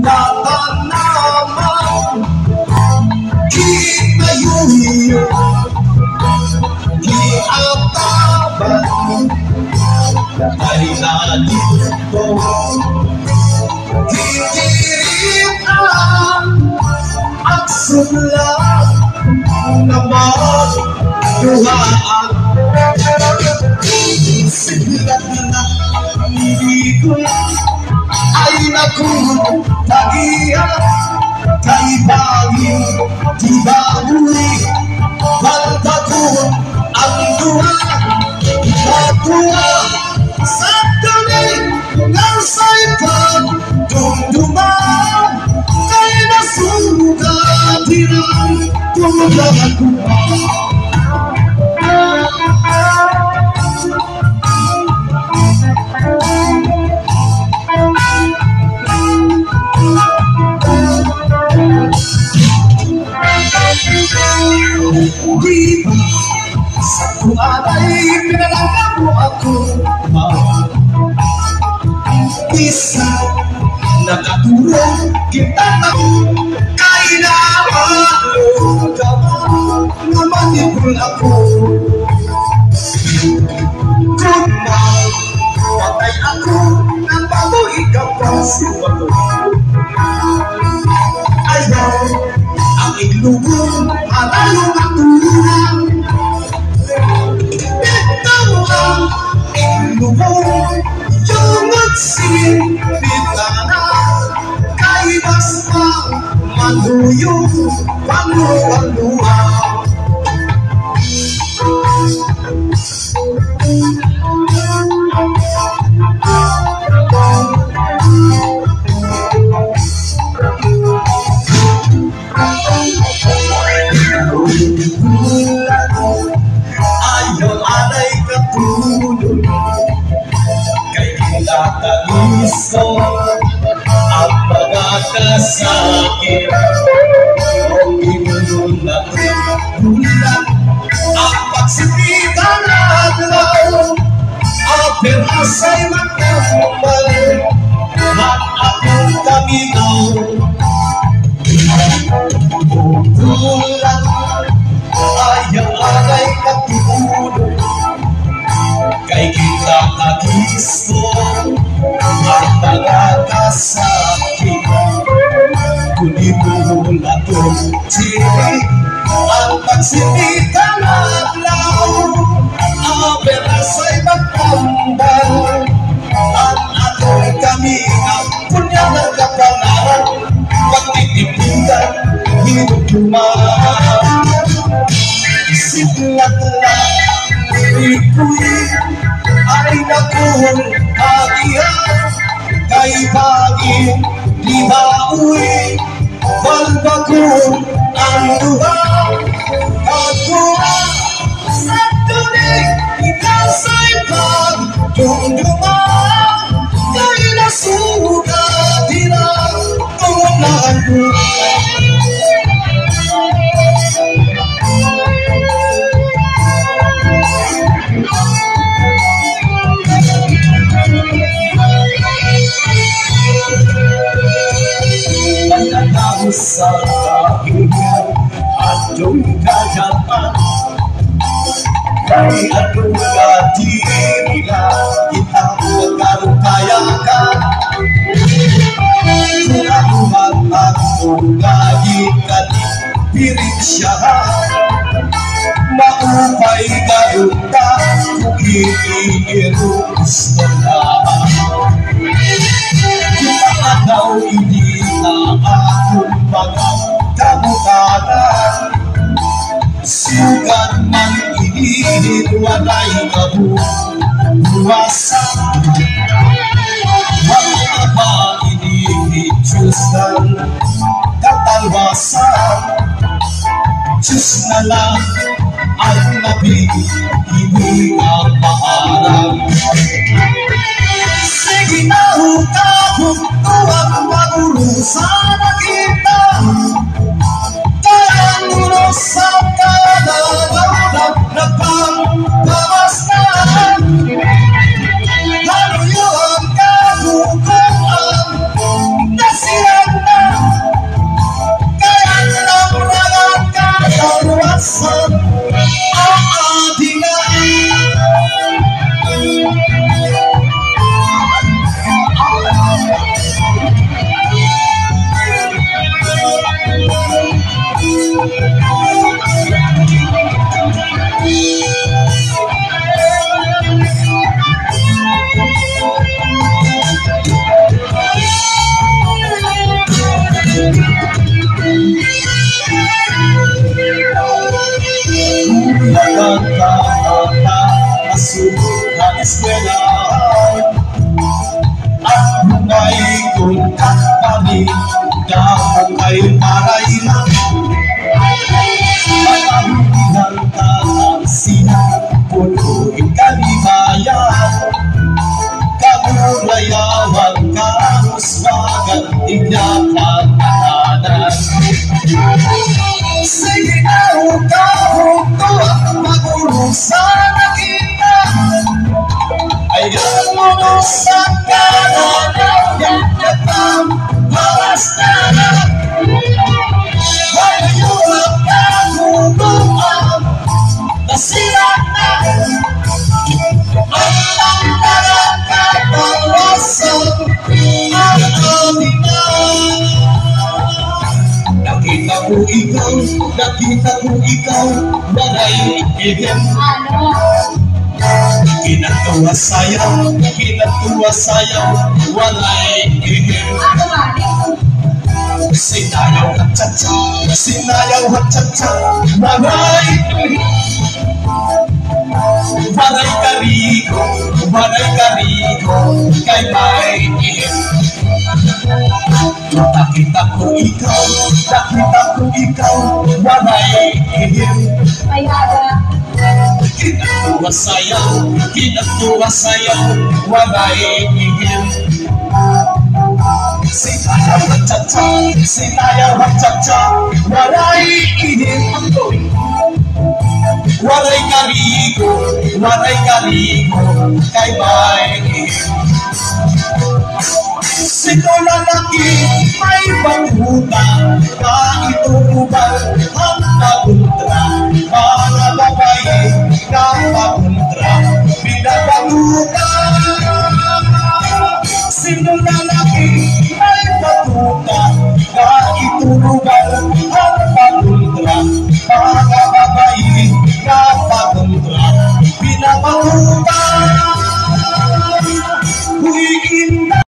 Natanaman kinayuyo giataban ay nalito titirian at sulat na magduhaan silat na hindi ko ay nakutagihan kay bagyo di bawi balbakon ang duha natuwa sa tuloy ng saipag dumduman kay nasugat hirang tumulang ko di ba sa tuwalay pinalanggan mo ako isa nakatulong kita na kay nawalo ka mo nga manipul ako kung patay ako nang bago ikaw pa siwato ayaw ang iglubong alalong matulungan ikaw ang iglubong yung nagsipitana kay basta manuyong panuwaluhan ayaw alay katulog kay kinataliso ang mga kasakit o inulong na bulan ang pagsipitan na aglaw ang perasa'y magkakumal at akong kaminaw bulan ayaw alay katulog kay kita nagisto ang mga kasakit kundi mo latong tinig ang pagsipitan aglaw ang perasa'y magkambal at ako'y kaminaw punya nagkapangarap pagtitipitan hinutuman siglat-lat iku'y ay nakul agihan kay baging di mauwi balbakon ang duha katuwa sa tunig ikaw sa'y pagdumduman kay nasugat hirang tulang ko sa kahingan atong kajapan kay atong kadirila itang magkarukayakan kung ako magpagong gagikan piring siya maupay garuta kung iiirong gusto na kita ataw hindi na akong pagkabutanan sugat man inihit walay kabuwasan wala ba inihit Diyos ng katalwasan Diyos na lang ang nabig hindi ang maarang sige na hukabog tuwag magurusan na kita kaya nuno sa kadalaw nagpangpabastan haluyo ang kabukong dahon kay maray lang. Panahulihan ka ng sina, punuin kalimayan. Kamulayawan ka, huswagan, inyakan kananan. Sige na hukahuto at magulong sa nakita. Ayaw mo no sa kanan, yan katang balas na na. Ayaw magkagutuan, nasira na. Ang nakakatawasan, ang atingan. Nakita ko ikaw, walay ibigin. Kinatuwa sayaw, walay ibigin. Sinayaw at cha-cha, walay ibigin. Walay karigo, kay may ibigin. Nakita ko ikaw, walay ihim. Kinatuwa sayaw, walay ihim. Sinayaw at cha-cha, walay ihim. Walay karigo, kay may ihim. Sino lalaki may paghutan, maitutubal ang paguntra. Mga babae na paguntra, pinapatukan. Sino lalaki may paghutan,